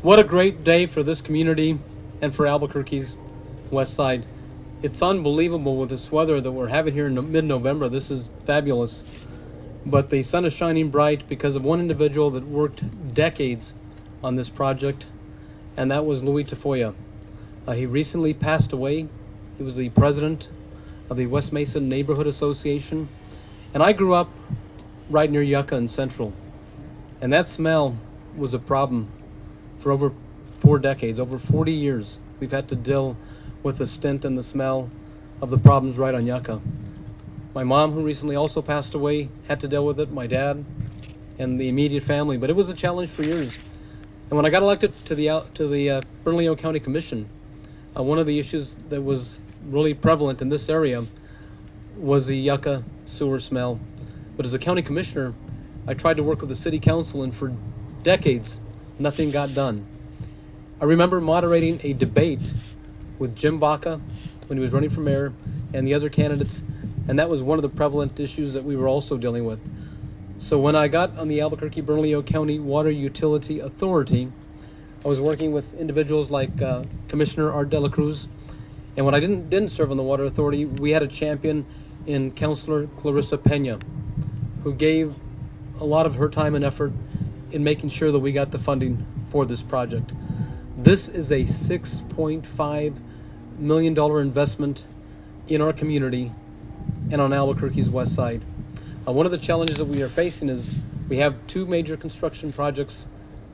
What a great day for this community and for Albuquerque's West Side. It's unbelievable with this weather that we're having here in mid-November. This is fabulous. But the sun is shining bright because of one individual that worked decades on this project, and that was Louis Tafoya. He recently passed away. He was the president of the West Mesa Neighborhood Association. And I grew up right near Yucca and Central. And that smell was a problem for over 4 decades, over 40 years. We've had to deal with the stint and the smell of the problems right on Yucca. My mom, who recently also passed away, had to deal with it, my dad, and the immediate family. But it was a challenge for years. And when I got elected to the Bernalillo County Commission, one of the issues that was really prevalent in this area was the Yucca sewer smell. But as a county commissioner, I tried to work with the city council, and for decades, nothing got done. I remember moderating a debate with Jim Baca when he was running for mayor and the other candidates, and that was one of the prevalent issues that we were also dealing with. So when I got on the Albuquerque-Bernalillo County Water Utility Authority, I was working with individuals like Commissioner Art De La Cruz, and when I didn't serve on the Water Authority, we had a champion in Councilor Clarissa Pena, who gave a lot of her time and effort in making sure that we got the funding for this project. This is a $6.5 million investment in our community and on Albuquerque's West Side. One of the challenges that we are facing is we have 2 major construction projects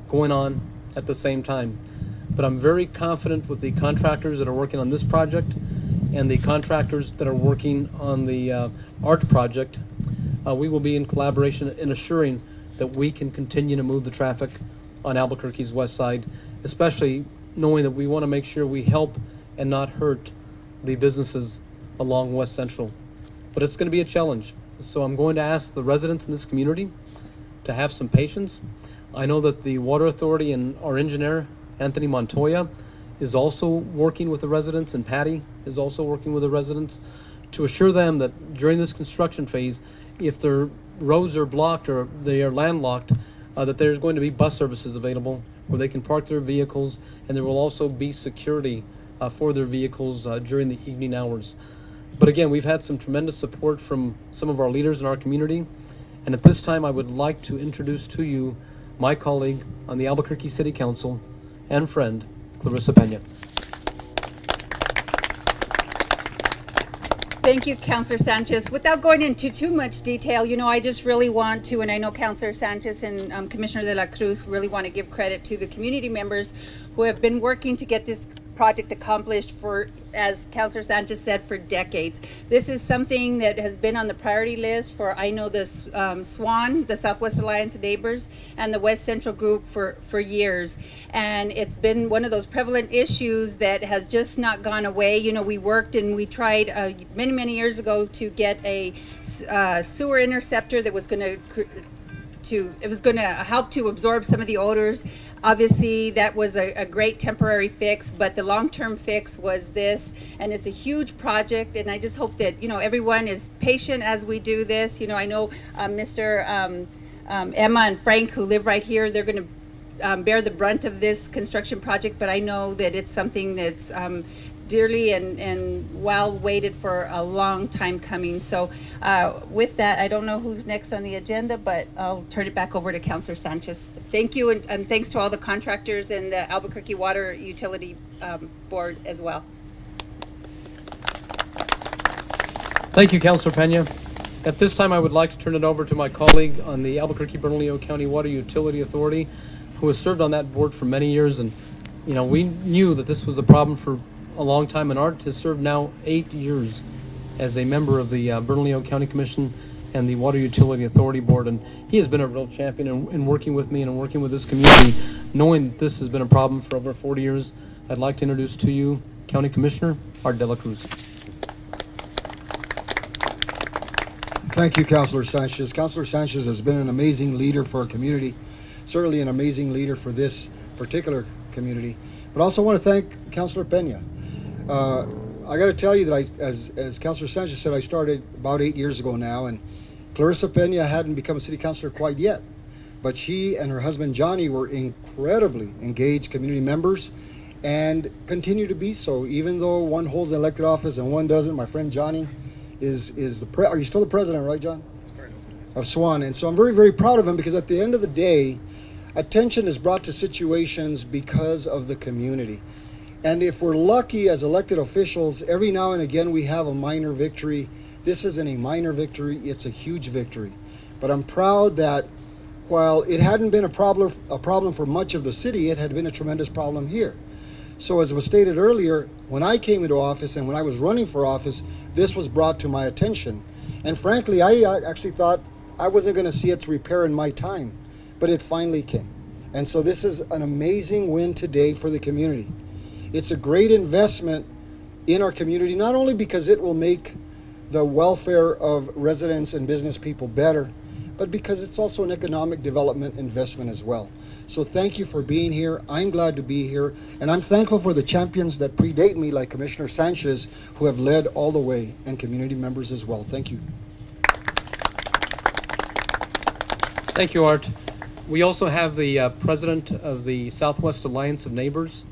going on at the same time. But I'm very confident with the contractors that are working on this project and the contractors that are working on the art project. We will be in collaboration in assuring that we can continue to move the traffic on Albuquerque's West Side, especially knowing that we want to make sure we help and not hurt the businesses along West Central. But it's going to be a challenge. So I'm going to ask the residents in this community to have some patience. I know that the Water Authority and our engineer, Anthony Montoya, is also working with the residents, and Patty is also working with the residents to assure them that during this construction phase, if their roads are blocked or they are landlocked, that there's going to be bus services available where they can park their vehicles, and there will also be security for their vehicles during the evening hours. But again, we've had some tremendous support from some of our leaders in our community, and at this time I would like to introduce to you my colleague on the Albuquerque City Council and friend, Clarissa Pena. Thank you, Councilor Sanchez. Without going into too much detail, I just really want to, and I know Councilor Sanchez and Commissioner De La Cruz really want to give credit to the community members who have been working to get this project accomplished for, as Councilor Sanchez said, for decades. This is something that has been on the priority list for, I know, the SWAN, the Southwest Alliance of Neighbors, and the West Central Group for years. And it's been one of those prevalent issues that has just not gone away. We worked and we tried many, many years ago to get a sewer interceptor that was going to help to absorb some of the odors. Obviously, that was a great temporary fix, but the long-term fix was this, and it's a huge project, and I just hope that, everyone is patient as we do this. I know Mr. Emma and Frank, who live right here, they're going to bear the brunt of this construction project, but I know that it's something that's dearly and well waited for a long time coming. So with that, I don't know who's next on the agenda, but I'll turn it back over to Councilor Sanchez. Thank you, and thanks to all the contractors and the Albuquerque Water Utility Board as well. Thank you, Councilor Pena. At this time, I would like to turn it over to my colleague on the Albuquerque-Bernalillo County Water Utility Authority, who has served on that board for many years. And, we knew that this was a problem for a long time, and Art has served now 8 years as a member of the Bernalillo County Commission and the Water Utility Authority Board, and he has been a real champion in working with me and in working with this community, knowing that this has been a problem for over 40 years. I'd like to introduce to you County Commissioner Art De La Cruz. Thank you, Councilor Sanchez. Councilor Sanchez has been an amazing leader for our community, certainly an amazing leader for this particular community, but also want to thank Councilor Pena. I got to tell you that as Councilor Sanchez said, I started about 8 years ago now, and Clarissa Pena hadn't become a city councilor quite yet. but she and her husband Johnny were incredibly engaged community members and continue to be so, even though one holds an elected office and one doesn't. My friend Johnny is are you still the president, right, John? Of Swan. And so I'm very, very proud of him, because at the end of the day, attention is brought to situations because of the community. And if we're lucky as elected officials, every now and again we have a minor victory. This isn't a minor victory, it's a huge victory. But I'm proud that while it hadn't been a problem for much of the city, it had been a tremendous problem here. So as was stated earlier, when I came into office and when I was running for office, this was brought to my attention. And frankly, I actually thought I wasn't going to see its repair in my time, but it finally came. And so this is an amazing win today for the community. It's a great investment in our community, not only because it will make the welfare of residents and business people better, but because it's also an economic development investment as well. So thank you for being here. I'm glad to be here, and I'm thankful for the champions that predate me, like Commissioner Sanchez, who have led all the way, and community members as well. Thank you. Thank you, Art. We also have the president of the Southwest Alliance of Neighbors,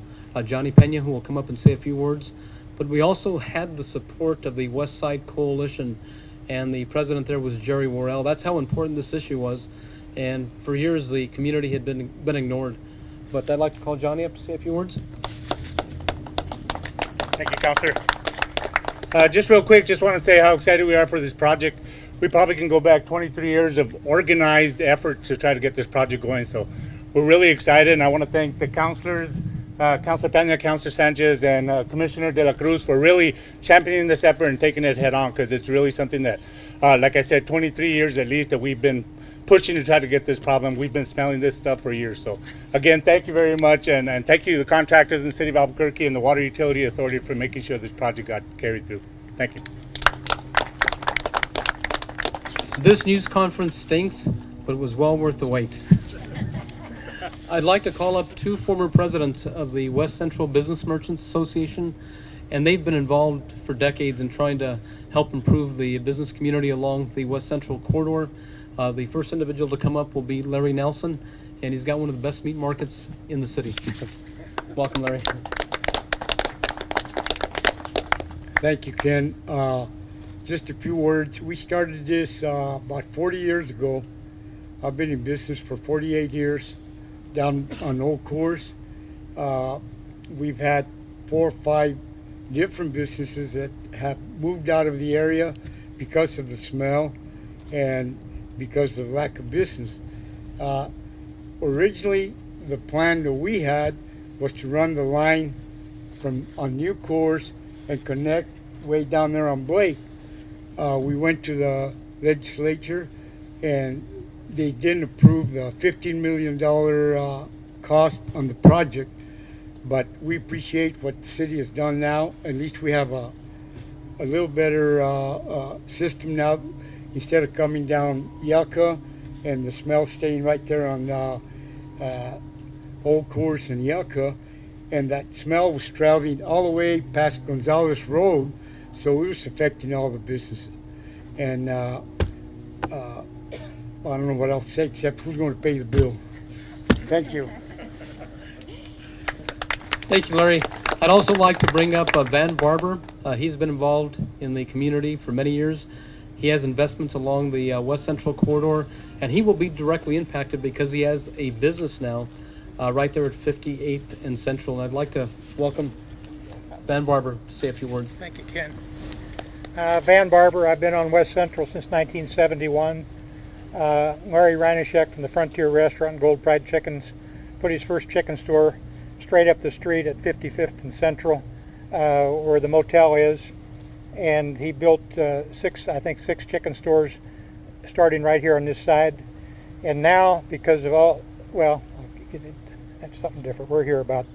Johnny Pena, who will come up and say a few words. But we also had the support of the Westside Coalition, and the president there was Jerry Worrell. That's how important this issue was. And for years, the community had been ignored. But I'd like to call Johnny up to say a few words. Thank you, Councilor. Just real quick, just want to say how excited we are for this project. We probably can go back 23 years of organized effort to try to get this project going. So we're really excited, and I want to thank the councilors, Councilor Pena, Councilor Sanchez, and Commissioner De La Cruz for really championing this effort and taking it head on, because it's really something that, like I said, 23 years at least that we've been pushing to try to get this problem. We've been smelling this stuff for years. So again, thank you very much, and thank you to the contractors in the city of Albuquerque and the Water Utility Authority for making sure this project got carried through. Thank you. This news conference stinks, but it was well worth the wait. I'd like to call up two former presidents of the West Central Business Merchants Association, and they've been involved for decades in trying to help improve the business community along the West Central corridor. The first individual to come up will be Larry Nelson, and he's got one of the best meat markets in the city. Welcome, Larry. Thank you, Ken. Just a few words. We started this about 40 years ago. I've been in business for 48 years down on Old Coors. We've had 4 or 5 different businesses that have moved out of the area because of the smell and because of lack of business. Originally, the plan that we had was to run the line from on New Coors and connect way down there on Blake. We went to the legislature, and they didn't approve the $15 million cost on the project, but we appreciate what the city has done now. At least we have a little better system now, instead of coming down Yucca and the smell staying right there on Old Coors and Yucca, and that smell was traveling all the way past Gonzales Road, so it was affecting all the businesses. And I don't know what else to say except who's going to pay the bill. Thank you. Thank you, Larry. I'd also like to bring up Van Barber. He's been involved in the community for many years. He has investments along the West Central corridor, and he will be directly impacted because he has a business now right there at 58th and Central. And I'd like to welcome Van Barber to say a few words. Thank you, Ken. Van Barber, I've been on West Central since 1971. Larry Reinishek from the Frontier Restaurant and Gold Pride Chickens put his first chicken store straight up the street at 55th and Central, where the motel is. And he built 6 chicken stores starting right here on this side. And now, because of all, well, that's something different. We're here about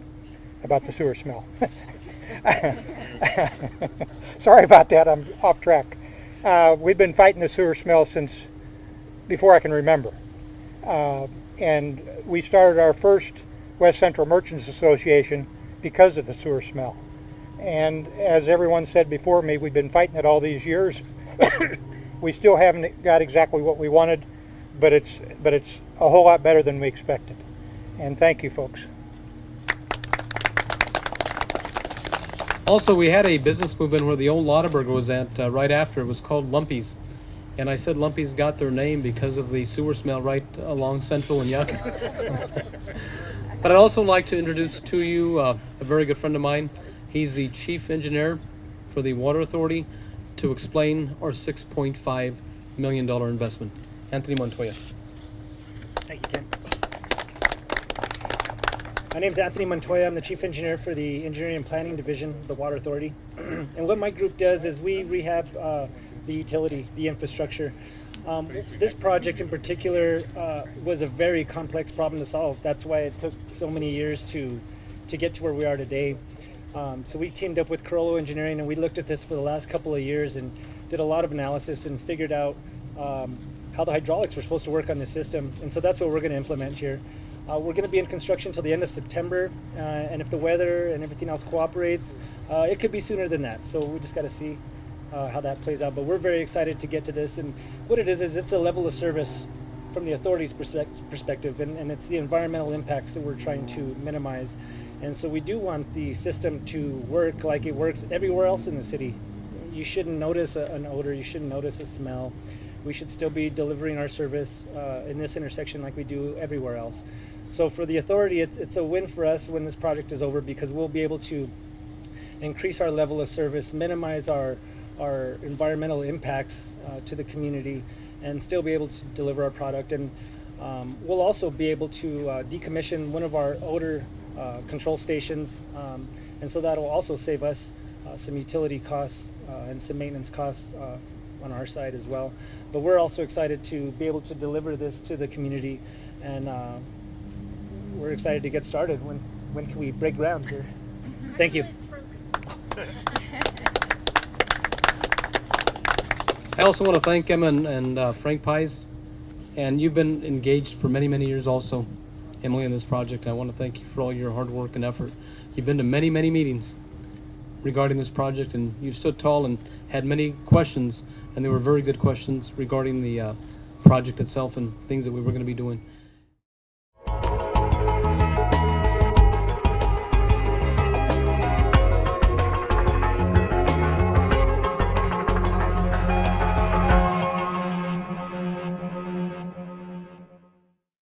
the sewer smell. Sorry about that, I'm off track. We've been fighting the sewer smell since before I can remember. And we started our first West Central Merchants Association because of the sewer smell. And as everyone said before me, we've been fighting it all these years. We still haven't got exactly what we wanted, but it's a whole lot better than we expected. And thank you, folks. Also, we had a business move in where the old Lottaburger was at right after. It was called Lumpy's. And I said Lumpy's got their name because of the sewer smell right along Central and Yucca. But I'd also like to introduce to you a very good friend of mine. He's the chief engineer for the Water Authority to explain our $6.5 million investment. Anthony Montoya. Thank you, Ken. My name is Anthony Montoya. I'm the Chief Engineer for the Engineering and Planning Division of the Water Authority. And what my group does is we rehab the utility, the infrastructure. This project in particular was a very complex problem to solve. That's why it took so many years to get to where we are today. So we teamed up with Carollo Engineering and we looked at this for the last couple of years and did a lot of analysis and figured out how the hydraulics were supposed to work on the system. And so that's what we're going to implement here. We're going to be in construction till the end of September, and if the weather and everything else cooperates, it could be sooner than that. So we just got to see how that plays out. But we're very excited to get to this. And what it is it's a level of service from the authority's perspective, and it's the environmental impacts that we're trying to minimize. And so we do want the system to work like it works everywhere else in the city. You shouldn't notice an odor. You shouldn't notice a smell. We should still be delivering our service in this intersection like we do everywhere else. So for the authority, it's a win for us when this project is over because we'll be able to increase our level of service, minimize our environmental impacts to the community, and still be able to deliver our product. And we'll also be able to decommission one of our odor control stations, and so that'll also save us some utility costs and some maintenance costs on our side as well. But we're also excited to be able to deliver this to the community, and we're excited to get started. When can we break ground here? Thank you. I also want to thank Emma and Frank Pies. And you've been engaged for many, many years also, Emily, in this project. I want to thank you for all your hard work and effort. You've been to many, many meetings regarding this project, and you've stood tall and had many questions, and they were very good questions regarding the project itself and things that we were going to be doing.